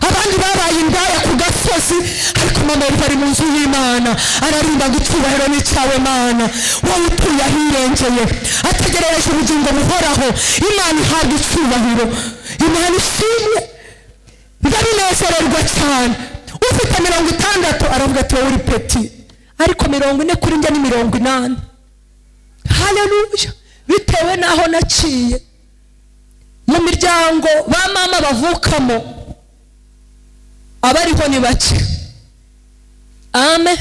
Abandi babaye indaya ku gasozi, ariko mama ari mu nzu y'Imana ararimba ngo icyubahiro ni cyawe Mana. Wowe utuye ahirengeye ategerereje ubugingo buhoraho. Imana ihabwa icyubahiro. Imana ishimwe. Ndabinezererwa cyane. Ufite 60 aravuga ati wowe uri peti, ariko 40 kuri njye ni 80. Haleluya. Bitewe naho naciye mu miryango ba mama bavukamo, abariho ni bake. Amen.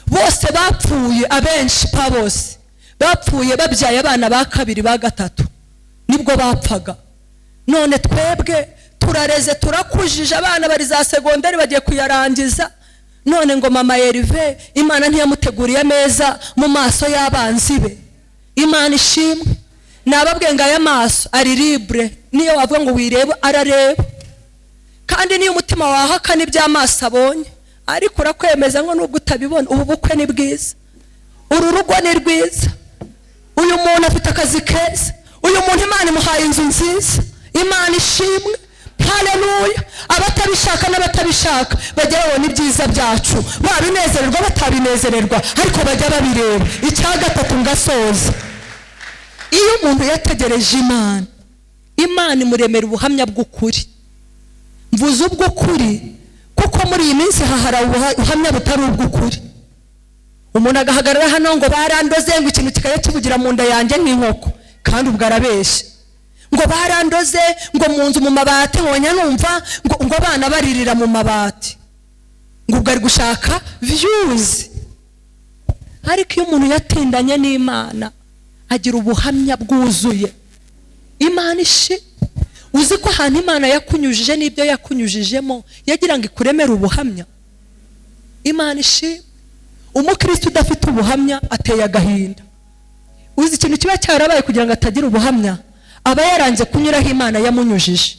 Bose bapfuye, abenshi pa bose bapfuye babyaye abana ba 2 ba 3 nibwo bapfaga. None twebwe turareze turakujije, abana bari za secondaire bagiye kuyarangiza. None ngo mama Herve Imana ntiyamuteguriye ameza mu maso y'abanzi be. Imana ishimwe. Nababwiye ngo aya maso ari libre, niyo wavuga ngo wireba arareba. Kandi niyo umutima wahakana iby'amaso abonye, ariko urakwemeza ngo nubwo utabibona ubu bukwe ni bwiza, uru rugo ni rwiza, uyu muntu afite akazi keza, uyu muntu Imana imuhaye inzu nziza. Imana ishimwe. Haleluya. Abatabishaka n'abatabishaka bajya babona ibyiza byacu, babinezererwa batabinezererwa, ariko bajya babireba. Icya gatatu ngasoza. Iyo umuntu yategereje Imana, Imana imuremera ubuhamya bw'ukuri. Mvuze ubw'ukuri kuko muri iyi minsi hahara ubuhamya butari ubw'ukuri. Umuntu agahagarara hano ngo barandoze, ngo ikintu kikaye kibugira mu nda yanjye nk'inkoko, kandi ubwo arabeshya. Ngo barandoze, ngo mu nzu mu mabati, nkonya numva ngo abana baririra mu mabati, ngo ubwo ari gushaka views. Ariko iyo umuntu yatindanye n'Imana agira ubuhamya bwuzuye. Imana ishi. Uzi ko ahantu Imana yakunyujije n'ibyo yakunyujijemo yagira ngo ikuremere ubuhamya. Imana ishimwe. Umukristo udafite ubuhamya ateye agahinda. Uzi ikintu kiba cyarabaye kugira ngo atagira ubuhamya, aba yaranje kunyuraho Imana yamunyujije,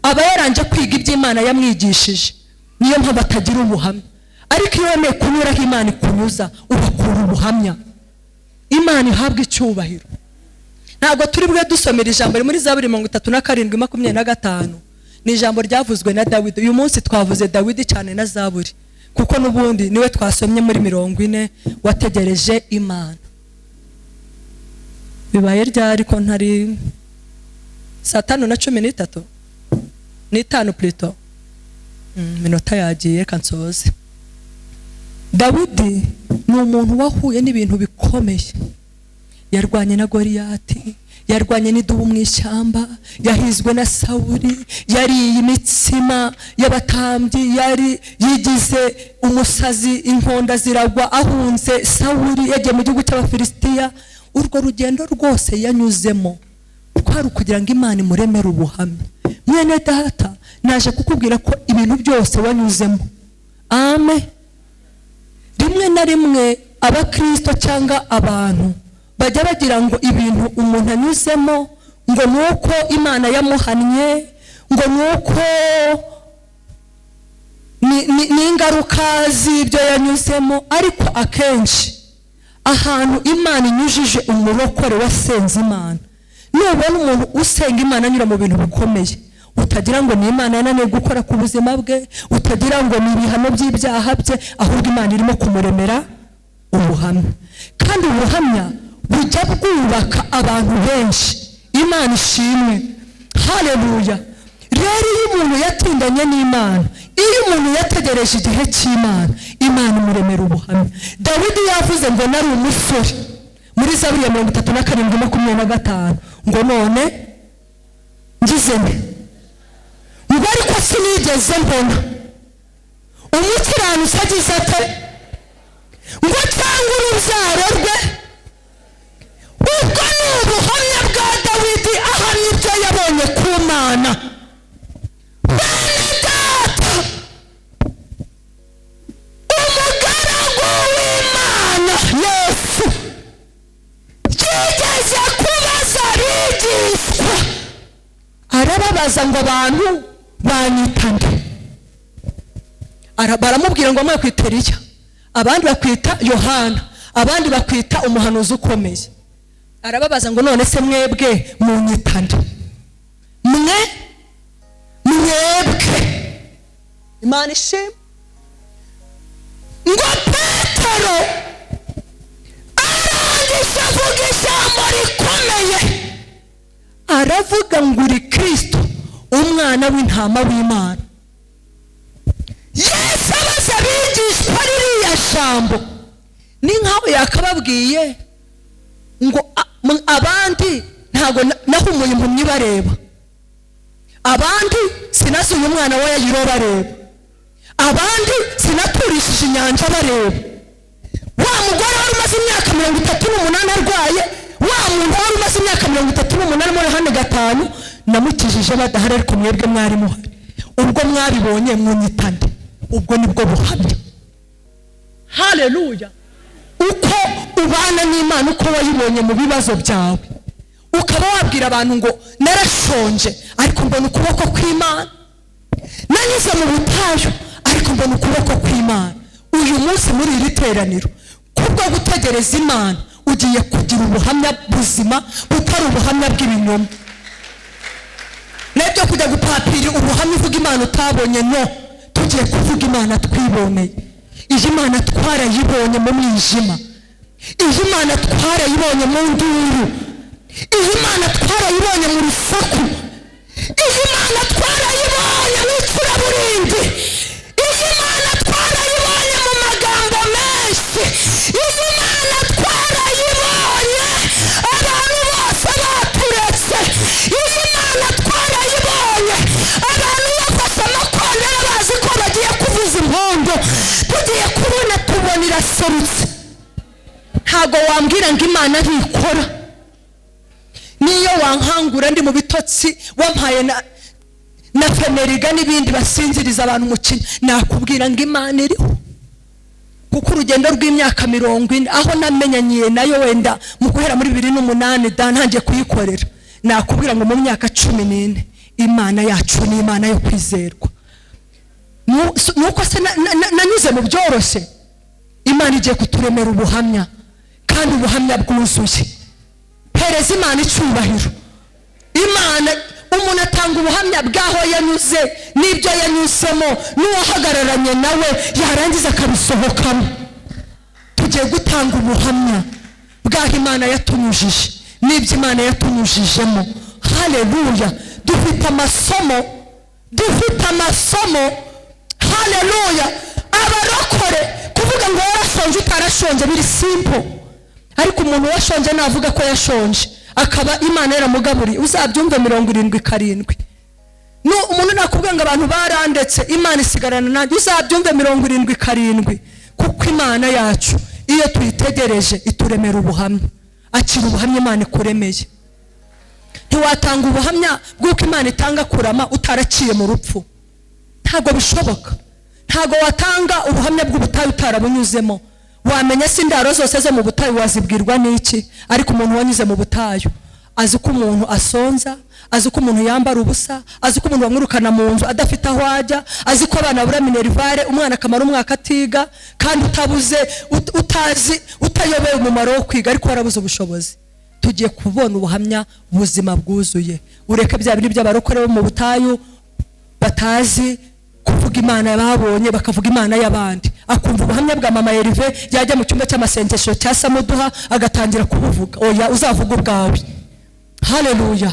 aba yaranje kwiga iby'Imana yamwigishije, niyo mpamvu atagira ubuhamya. Ariko iyo wemeye kunyuraho Imana ikunyuza, ubakura ubuhamya. Imana ihabwa icyubahiro. Ntabwo turi bwe dusomera ijambo muri Zaburi 37:25. Ni ijambo ryavuzwe na Dawidi. Uyu munsi twavuze Dawidi cyane na Zaburi, kuko nubundi niwe twasomye muri 40 wategereje Imana. Bibaye ryari ko ntari 5:13 n'itanu plutôt. Minota yagiye kansoze. Dawidi ni umuntu wahuye n'ibintu bikomeye. Yarwanye na Goliyati, yarwanye n'idubu mu ishyamba, yahizwe na Sawuli, yariye imitsima y'abatambyi, yari yigize umusazi, inkonda ziragwa, ahunze Sawuli yagiye mu gihugu cy'Abafilisitiya. Urwo rugendo rwose yanyuzemo kwari kugira ngo Imana imuremere ubuhamya. Mwene data, naje kukubwira ko ibintu byose wanyuzemo, amen. Rimwe na rimwe abakristo cyangwa abantu bajya bagira ngo ibintu umuntu anyuzemo ngo nuko Imana yamuhannye, ngo nuko ni ingaruka z'ibyo yanyuzemo. Ariko akenshi ahantu Imana inyujije umurokore wasenze Imana, nubona umuntu usenga Imana anyura mu bintu bikomeye, utagira ngo ni Imana yananiye gukora ku buzima bwe, utagira ngo ni ibihano by'ibyaha bye, ahubwo Imana irimo kumuremera ubuhamya. Kandi ubuhamya bujya bwubaka abantu benshi. Imana ishimwe, haleluya. Rero iyo umuntu yatindanye n'Imana, iyo umuntu yategereje igihe cy'Imana, Imana imuremera ubuhamya. Dawidi yavuze ngo nari umusore muri Zaburi ya 37:25 ngo none ngize nte, ngo ariko sinigeze mbona umukiranutsi agize ate, ngo cyangwa urubyaro rwe. Ubwo ni ubuhamya bwa Dawidi ahamya ibyo yabonye ku Mana. Bene data, umugaragu w'Imana Yesu yigeze kubaza abigishwa, arababaza ngo abantu banyita nde? Baramubwira ngo mwe kwita Eliya, abandi bakwita Yohana, abandi bakwita umuhanuzi ukomeye. Arababaza ngo none se mwebwe munyita nde? Mwebwe. Imana ishimwe. Ngo Petero arangije avuga ijambo rikomeye, aravuga ngo uri Kristo, umwana w'intama w'Imana. Yesu abaza abigishwa ririya jambo, ni nkaho yakababwiye ngo abandi ntago nahumuye impumyi bareba, abandi sinasuye umwana we yayiro bareba, abandi sinaturishije inyanja bareba, wa mugore wari umaze imyaka 38 arwaye, wa muntu wari umaze imyaka 38 muri hane 5 namukijije badahari, ariko mwebwe mwari muhari. Ubwo mwabibonye munyita nde? Ubwo nibwo buhamya. Haleluya. Uko ubana n'Imana, uko wayibonye mu bibazo byawe, ukaba wabwira abantu ngo narashonje ariko mbona ukuboko kw'Imana, nanyuze mu butayu ariko mbona ukuboko kw'Imana. Uyu munsi muri iri teraniro, kubwo gutegereza Imana, ugiye kugira ubuhamya buzima butari ubuhamya bw'ibinyoma. Nebyo kujya gupapira ubuhamya uvuga Imana utabonye, no, tugiye kuvuga Imana twiboneye. Iyi Imana twarayibonye mu mwijima, iyi Imana twarayibonye mu nduru, iyi Imana twarayibonye mu rusaku, iyi Imana twarayibonye mu icuraburindi, iyi Imana twarayibonye mu magambo menshi, iyi Imana twarayibonye abantu bose baturetse, iyi Imana twarayibonye abantu bafashe amakondera bazi ko bagiye kuvuza impundu, tugiye kubona tubona iraserutse. Ntago wambwira ngo Imana ntikora. Niyo wankangura ndi mu bitotsi wampaye na Feneriga n'ibindi basinziriza abantu mukina, nakubwira ngo Imana iriho. kuko urugendo rw'imyaka 40 aho namenyaniye nayo wenda mu guhera muri 2008 da ntangiye kuyikorera, nakubwira ngo mu myaka 14 Imana yacu ni Imana yo kwizerwa. Nuko se nanyuze mu byoroshye, Imana igiye kuturemera ubuhamya, kandi ubuhamya bwuzuye. Pereza Imana icyubahiro. Imana umuntu atanga ubuhamya bwaho yanyuze n'ibyo yanyuzemo n'uwahagararanye nawe yarangiza akabisohokamo. Tugiye gutanga ubuhamya bwaho Imana yatunyujije n'ibyo Imana yatunyujijemo. Haleluya. Dufite amasomo. Haleluya. Abarokore kuvuga ngo warashonje utarashonje biri simple, ariko umuntu washonje navuga ko yashonje akaba Imana yaramugaburiye, uzabyumve 77. No umuntu nakubwira ngo abantu barandetse Imana isigarana nanjye, uzabyumve 77, kuko Imana yacu iyo tuyitegereje ituremera ubuhamya. Akira ubuhamya Imana ikuremeye. Ntiwatanga ubuhamya bw'uko Imana itanga kurama utaraciye mu rupfu, ntago bishoboka. Ntago watanga ubuhamya bw'ubutayu utarabunyuzemo. Wamenya se indaro zose zo mu butayu wazibwirwa n'iki? Ariko umuntu wanyuze mu butayu azi ko umuntu asonza, azi ko umuntu yambara ubusa, azi ko umuntu wamwirukana mu nzu adafite aho ajya, azi ko abana bura minerivare, umwana akamara umwaka atiga, kandi utayobeye umumaro wo kwiga ariko warabuze ubushobozi. Tugiye kubona ubuhamya buzima bwuzuye. Ureke bya bindi by'abarokore bo mu butayu batazi kuvuga Imana babonye bakavuga Imana y'abandi. Akumva ubuhamya bwa mama Erive yajya mu cyumba cy'amasengesho cya Samuduha agatangira kubuvuga. Oya, uzavuga ubwawe. Haleluya.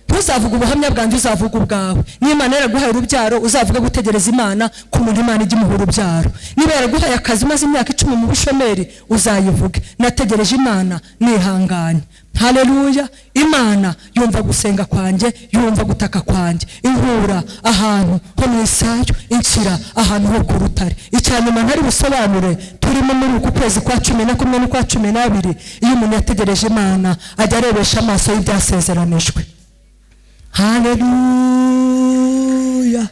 Ntuzavuga ubuhamya bwanjye, uzavuga ubwawe. Niba Imana yaraguhaye urubyaro uzavuga gutegereza Imana ku muntu Imana ijya imuha urubyaro. Niba yaraguhaye akazi maze imyaka 10 mu bushomeri uzayivuge nategereje Imana nihanganye. Haleluya. Imana yumva gusenga kwanjye, yumva gutaka kwanjye. Inkura ahantu ho mu isayo, inshyira ahantu ho ku rutare. Icyanyuma ntari busobanure, turimo muri uku kwezi kwa 11 n'ukwa 12. Iyo umuntu yategereje Imana ajya arebesha amaso y'ibyasezeranijwe. Haleluya.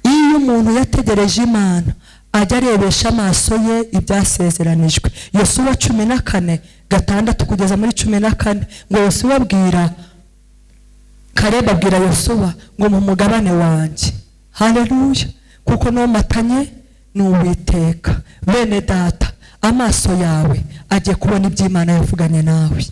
Iyo umuntu yategereje Imana ajya arebesha amaso ye ibyasezeranijwe. Yosuwa 14:6 kugeza muri 14 ngo Yosuwa abwira Kaleba, abwira Yosuwa ngo mu mugabane wanjye. Haleluya. Kuko no matanye n'Uwiteka. Bene data, amaso yawe agiye kubona iby'Imana yavuganye nawe.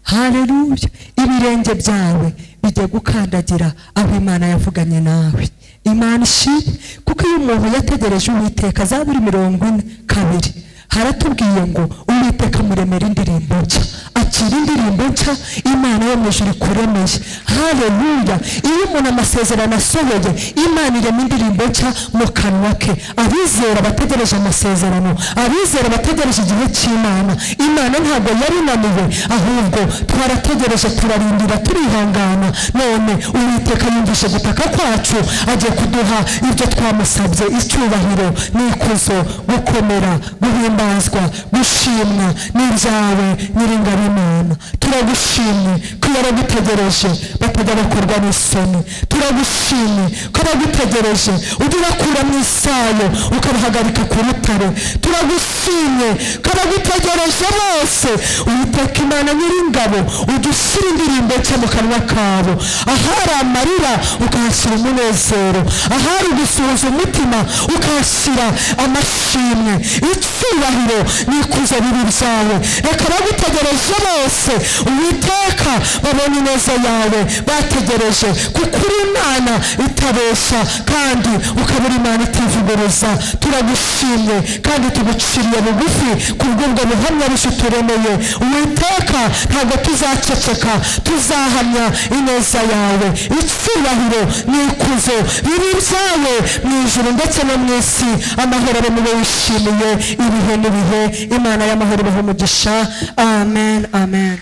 Haleluya. Ibirenge byawe bijye gukandagira aho Imana yavuganye nawe. Imana ishimwe. Kuko iyo umuntu yategereje Uwiteka, Zaburi 42 haratubwiye ngo Uwiteka muremera indirimbo nshya. Akira indirimbo nshya Imana yo mu ijuru kuremeye. Haleluya. Iyo umuntu amasezerano asohoye, Imana irema indirimbo nshya mu kanwa ke. Abizera bategereje amasezerano, abizera bategereje igihe cy'Imana. Imana ntabwo yari naniwe, ahubwo twarategereje, turarindira, turihangana. None Uwiteka yumvishe gutaka kwacu, agiye kuduha ibyo twamusabye. Icyubahiro n'ikuzo, gukomera, guhimbazwa, gushimwa n'ibyawe Nyiringabo Imana. Turagushimye ko yaragutegereje batajya bakorwa n'isoni. Turagushimye ko bagutegereje ujya bakura mu isayo ukabahagarika ku rutare. Turagushimye ko bagutegereje bose Uwiteka Imana Nyiringabo ujya ushyira indirimbo nshya mu kanwa kabo. Ahari amarira ukahashyira umunezero, ahari gusuhuza umutima ukahashyira amashimwe. Icyubahiro n'ikuzo bibi byawe. Reka bagutegereje bose Uwiteka babona ineza yawe bategereje, kuko uri Imana itabesha kandi ukabura Imana itivuguruza. Turagushimye kandi tuguciriye bugufi kubw'ubwo buhamya bushya uturemeye. Uwiteka ntabwo tuzaceceka, tuzahamya ineza yawe. Icyubahiro n'ikuzo bibi byawe mu ijuru ndetse no mu isi. Amahoro abe mube wishimiye ibihe n'ibihe. Imana y'amahoro ibahe umugisha. Amen, amen.